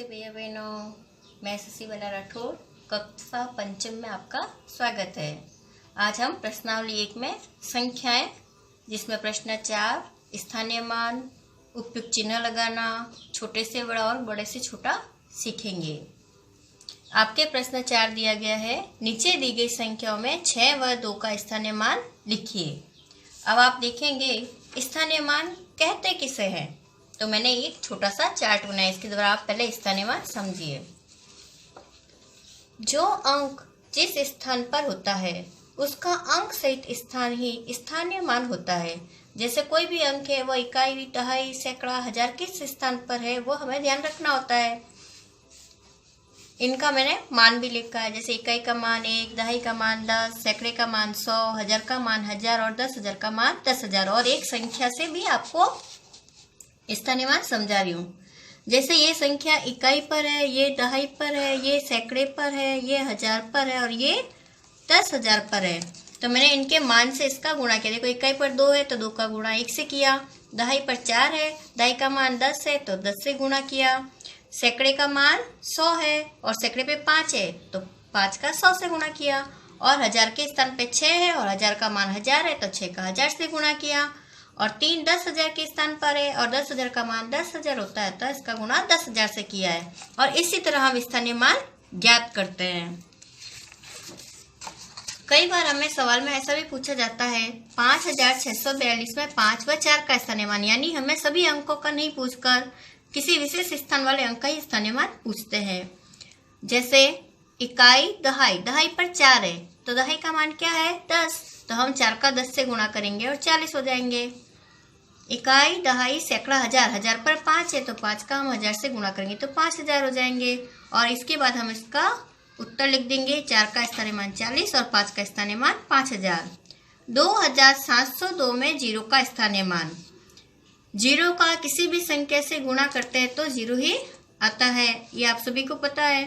नमस्ते भैया बहनों, मैं शशिबाला राठौर कक्षा पंचम में आपका स्वागत है। आज हम प्रश्नावली 1 में संख्याएं, जिसमें प्रश्न 4 स्थानीय मान, उपयुक्त चिन्ह लगाना, छोटे से बड़ा और बड़े से छोटा सीखेंगे। आपके प्रश्न 4 दिया गया है, नीचे दी गई संख्याओं में 6 व 2 का स्थानीय मान लिखिए। अब आप देखेंगे स्थानीय मान कहते किसे हैं, तो मैंने एक छोटा सा चार्ट बनाया, इसके द्वारा आप पहले स्थानीय मान समझिए। जो अंक जिस स्थान पर होता है उसका अंक सहित स्थान ही स्थानीय मान होता है। जैसे कोई भी अंक है, वो इकाई, दहाई, सैकड़ा, हजार किस स्थान पर है वो हमें ध्यान रखना होता है। इनका मैंने मान भी लिखा है, जैसे इकाई का मान 1, दहाई का मान 10, सैकड़े का मान 100, हजार का मान 1000 और 10,000 का मान 10,000। और एक संख्या से भी आपको स्थानीय मान समझा रही हूँ। जैसे ये संख्या इकाई पर है, ये दहाई पर है, ये सैकड़े पर है, ये हजार पर है और ये 10,000 पर है, तो मैंने इनके मान से इसका गुणा किया। देखो इकाई पर 2 है तो 2 का गुणा 1 से किया, दहाई पर 4 है, दहाई का मान 10 है तो 10 से गुणा किया, सैकड़े का मान 100 है और सैकड़े पे 5 है तो 5 का 100 से गुणा किया, और हजार के स्थान पे 6 है और हजार का मान 1000 है तो 6 का 1000 से गुणा किया, और 3 10,000 के स्थान पर है और 10,000 का मान 10,000 होता है तो इसका गुणा 10,000 से किया है। और इसी तरह हम स्थानीय मान ज्ञात करते हैं। कई बार हमें सवाल में ऐसा भी पूछा जाता है 5642 में 5 व 4 का स्थानीय मान, यानी हमें सभी अंकों का नहीं पूछकर किसी विशेष स्थान वाले अंक का ही स्थानीय मान पूछते हैं। जैसे इकाई दहाई, दहाई पर 4 है तो दहाई का मान क्या है 10, तो हम 4 का 10 से गुणा करेंगे और 40 हो जाएंगे। इकाई दहाई सैकड़ा हजार, हजार पर 5 है तो 5 का हम 1000 से गुणा करेंगे तो 5000 हो जाएंगे। और इसके बाद हम इसका उत्तर लिख देंगे, 4 का स्थानीय मान 40 और 5 का स्थानीय मान 5000। 2702 में 0 का स्थानीय मान, 0 का किसी भी संख्या से गुणा करते हैं तो 0 ही आता है, ये आप सभी को पता है।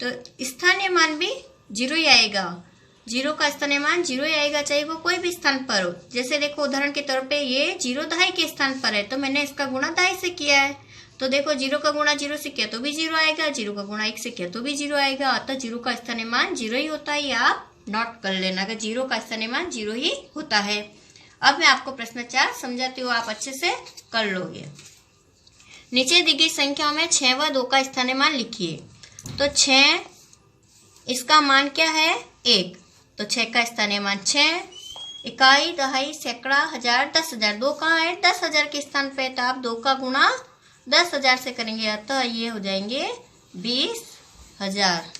तो स्थानीय मान भी 0 ही आएगा, 0 का स्थानीय मान 0 ही आएगा, चाहे वो कोई भी स्थान पर हो। जैसे देखो उदाहरण के तौर पे ये 0 दहाई के स्थान पर है तो मैंने इसका गुणा दहाई से किया है, तो देखो 0 का गुणा 0 से किया तो भी 0 आएगा, 0 का गुणा 1 से किया तो भी 0 आएगा। अतः 0 का स्थानीय मान 0 ही होता है, ये आप नोट कर लेना कि 0 का स्थानीय मान 0 ही होता है। अब मैं आपको प्रश्न 4 समझाती हूँ, आप अच्छे से कर लोगे। नीचे दी गई संख्याओं में 6 व 2 का स्थानीय मान लिखिए। तो 6, इसका मान क्या है 1, तो 6 का स्थानीय मान 6। इकाई दहाई सैकड़ा हजार 10,000, 2 कहाँ है 10,000 के स्थान पे, तो आप 2 का गुणा 10,000 से करेंगे, अतः ये हो जाएंगे 20,000।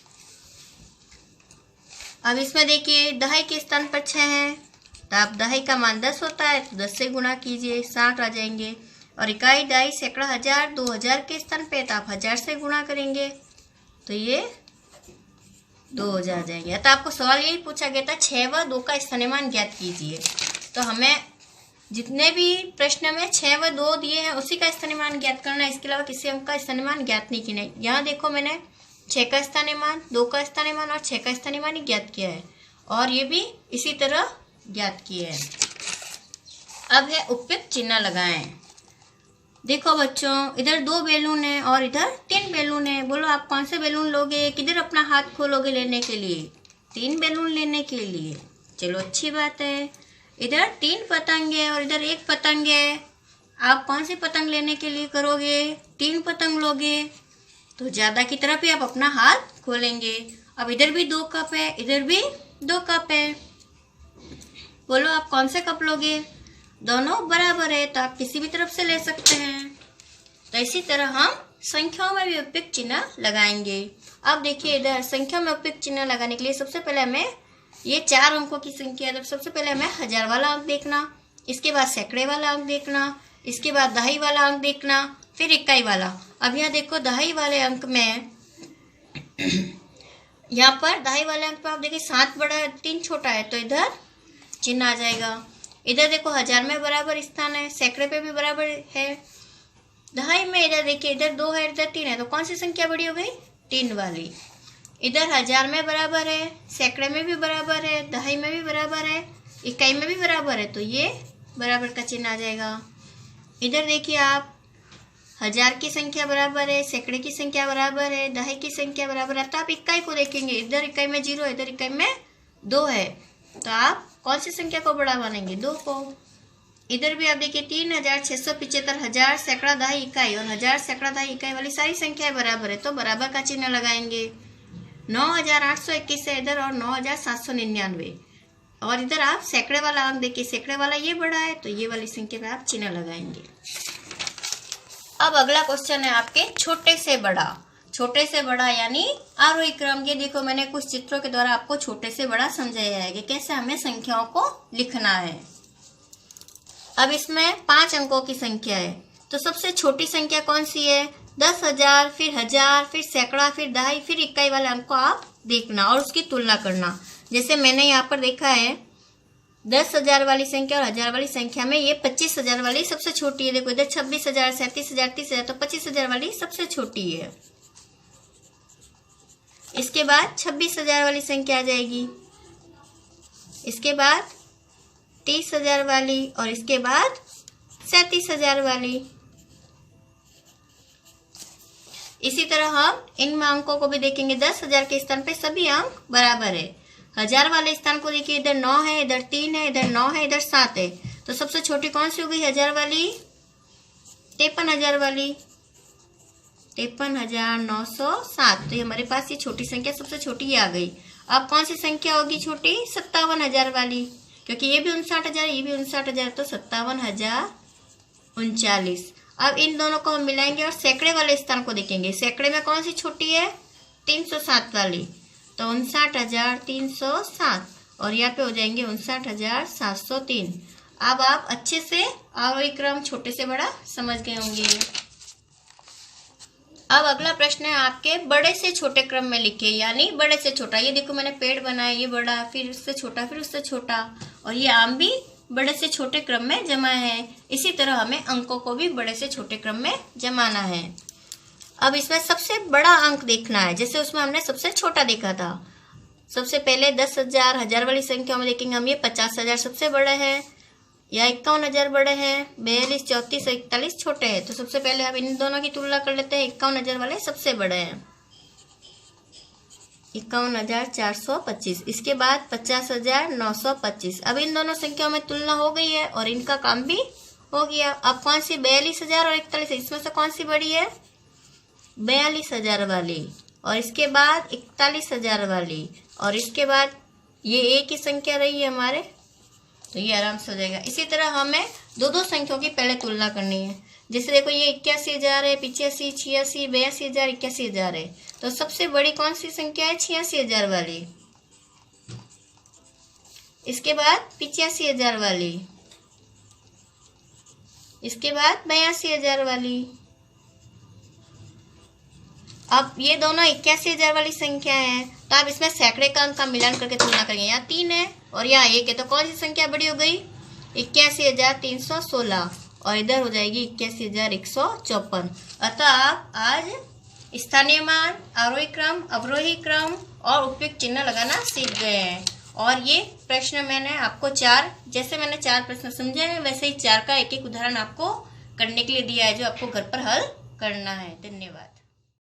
अब इसमें देखिए दहाई के स्थान पर 6 है तो आप दहाई का मान 10 होता है तो 10 से गुणा कीजिए, 60 आ जाएंगे। और इकाई दहाई सैकड़ा हजार 2000 के स्थान पे तो आप 1000 से गुणा करेंगे तो ये 2000 आ जाएंगे। तो आपको सवाल यही पूछा गया था 6 व 2 का स्थानीय मान ज्ञात कीजिए। तो हमें जितने भी प्रश्न में 6 व 2 दिए हैं उसी का स्थानीय मान ज्ञात करना है, इसके अलावा किसी अंक का स्थानीय मान ज्ञात नहीं किया है। यहाँ देखो मैंने 6 का स्थानीय मान, 2 का स्थानीय मान और 6 का स्थानीय मान ही ज्ञात किया है, और ये भी इसी तरह ज्ञात किए हैं। अब है उपयुक्त चिन्ह लगाएं। देखो बच्चों, इधर 2 बैलून है और इधर 3 बैलून है। बोलो आप कौन से बैलून लोगे, किधर अपना हाथ खोलोगे लेने के लिए, 3 बैलून लेने के लिए। चलो अच्छी बात है। इधर 3 पतंग है और इधर 1 पतंग है, आप कौन सी पतंग लेने के लिए करोगे, 3 पतंग लोगे, तो ज़्यादा की तरफ ही आप अपना हाथ खोलेंगे। अब इधर भी 2 कप है, इधर भी 2 कप है, बोलो आप कौन से कप लोगे, दोनों बराबर है तो आप किसी भी तरफ से ले सकते हैं। तो इसी तरह हम संख्याओं में भी उपयुक्त चिन्ह लगाएंगे। अब देखिए इधर संख्या में उपयुक्त चिन्ह लगाने के लिए सबसे पहले हमें ये 4 अंकों की संख्या है, तो सबसे पहले हमें हजार वाला अंक देखना, इसके बाद सैकड़े वाला अंक देखना, इसके बाद दहाई वाला अंक देखना, फिर इकाई वाला। अब यहाँ देखो दहाई वाले अंक में यहाँ पर दहाई वाले अंक पर आप देखिए 7 बड़ा है 3 छोटा है तो इधर चिन्ह आ जाएगा। इधर देखो हजार में बराबर स्थान है, सैकड़े पे भी बराबर है। दहाई में इधर देखिए इधर 2 है इधर 3 है, तो कौन सी संख्या बड़ी हो गई 3 वाली। इधर हजार में बराबर है, सैकड़े में भी बराबर है, दहाई में भी बराबर है, इकाई में भी बराबर है, तो ये बराबर का चिन्ह आ जाएगा। इधर देखिए आप हजार की संख्या बराबर है, सैकड़े की संख्या बराबर है, दहाई की संख्या बराबर है, तो आप इकाई को देखेंगे, इधर इकाई में 0 है, इधर इकाई में 2 है, तो आप कौन सी संख्या को बड़ा मानेंगे? 2 को। इधर भी आप देखिए 3675, हजार सैकड़ा दहाई इकाई और हजार सैकड़ा दहाई इकाई वाली सारी संख्याएं बराबर है, तो बराबर का चिन्ह लगाएंगे। 9821 है इधर और 9799, और इधर आप सैकड़े वाला अंक देखिए, सैकड़े वाला ये बड़ा है, तो ये वाली संख्या पे आप चिन्ह लगाएंगे। अब अगला क्वेश्चन है आपके छोटे से बड़ा। छोटे से बड़ा यानी आरोही क्रम। ये देखो मैंने कुछ चित्रों के द्वारा आपको छोटे से बड़ा समझाया है कि कैसे हमें संख्याओं को लिखना है। अब इसमें 5 अंकों की संख्या है, तो सबसे छोटी संख्या कौन सी है? 10,000, फिर 1000, फिर सैकड़ा, फिर दहाई, फिर इकाई वाले अंक को आप देखना और उसकी तुलना करना। जैसे मैंने यहाँ पर देखा है 10,000 वाली संख्या और 1000 वाली संख्या में ये 25,000 वाली सबसे छोटी है। देखो इधर 26,000, 37,000, 30,000, तो 25,000 वाली सबसे छोटी है। इसके बाद 26,000 वाली संख्या आ जाएगी, इसके बाद 30,000 वाली और इसके बाद 37,000 वाली। इसी तरह हम इन अंकों को भी देखेंगे। 10,000 के स्थान पे सभी अंक बराबर है। 1000 वाले स्थान को देखिए, इधर 9 है, इधर 3 है, इधर 9 है, इधर 7 है, तो सबसे छोटी कौन सी हो गई? 1000 वाली। 53,000 वाली, 53,907, तो ये हमारे पास ये छोटी संख्या सबसे छोटी ये आ गई। अब कौन सी संख्या होगी छोटी? 57,000 वाली, क्योंकि ये भी 59,000, ये भी 59,000, तो 57,039। अब इन दोनों को हम मिलाएंगे और सैकड़े वाले स्थान को देखेंगे। सैकड़े में कौन सी छोटी है? 307 वाली, तो 59,307, और यहाँ पे हो जाएंगे 59,703। अब आप अच्छे से आरोही क्रम छोटे से बड़ा समझ गए होंगे। अब अगला प्रश्न है आपके बड़े से छोटे क्रम में लिखे, यानी बड़े से छोटा। ये देखो मैंने पेड़ बनाया, ये बड़ा, फिर उससे छोटा, फिर उससे छोटा, और ये आम भी बड़े से छोटे क्रम में जमा है। इसी तरह हमें अंकों को भी बड़े से छोटे क्रम में जमाना है। अब इसमें सबसे बड़ा अंक देखना है, जैसे उसमें हमने सबसे छोटा देखा था। सबसे पहले 10,000, 1000 वाली संख्या में देखेंगे हम, ये 50,000 सबसे बड़े हैं या 51,000 बड़े हैं, 42, 34, 41 छोटे हैं। तो सबसे पहले हम इन दोनों की तुलना कर लेते हैं। 51,000 वाले सबसे बड़े हैं, 51,425। इसके बाद 50,925। अब इन दोनों संख्याओं में तुलना हो गई है और इनका काम भी हो गया। अब कौन सी? 42,000 और 41, इसमें से कौन सी बड़ी है? 42,000 वाली, और इसके बाद 41,000 वाली, और इसके बाद ये एक ही संख्या रही है हमारे, तो ये आराम से हो जाएगा। इसी तरह हमें दो संख्याओं की पहले तुलना करनी है। जैसे देखो ये 81,000 है, 85, 86, 82,000, 81,000 है, तो सबसे बड़ी कौन सी संख्या है? 86,000 वाली। इसके बाद 85,000 वाली, इसके बाद 82,000 वाली। अब ये दोनों 81,000 वाली संख्या है, तो आप इसमें सैकड़े का अंक का मिलान करके तुलना करेंगे। यहाँ 3 है और यहाँ 1 है, तो कौन सी संख्या बड़ी हो गई? 81,316, और इधर हो जाएगी 81,154। अतः आप आज स्थानीय मान, आरोही क्रम, अवरोही क्रम और उपयुक्त चिन्ह लगाना सीख गए हैं। और ये प्रश्न मैंने आपको 4, जैसे मैंने 4 प्रश्न समझे हैं वैसे ही 4 का एक एक उदाहरण आपको करने के लिए दिया है, जो आपको घर पर हल करना है। धन्यवाद।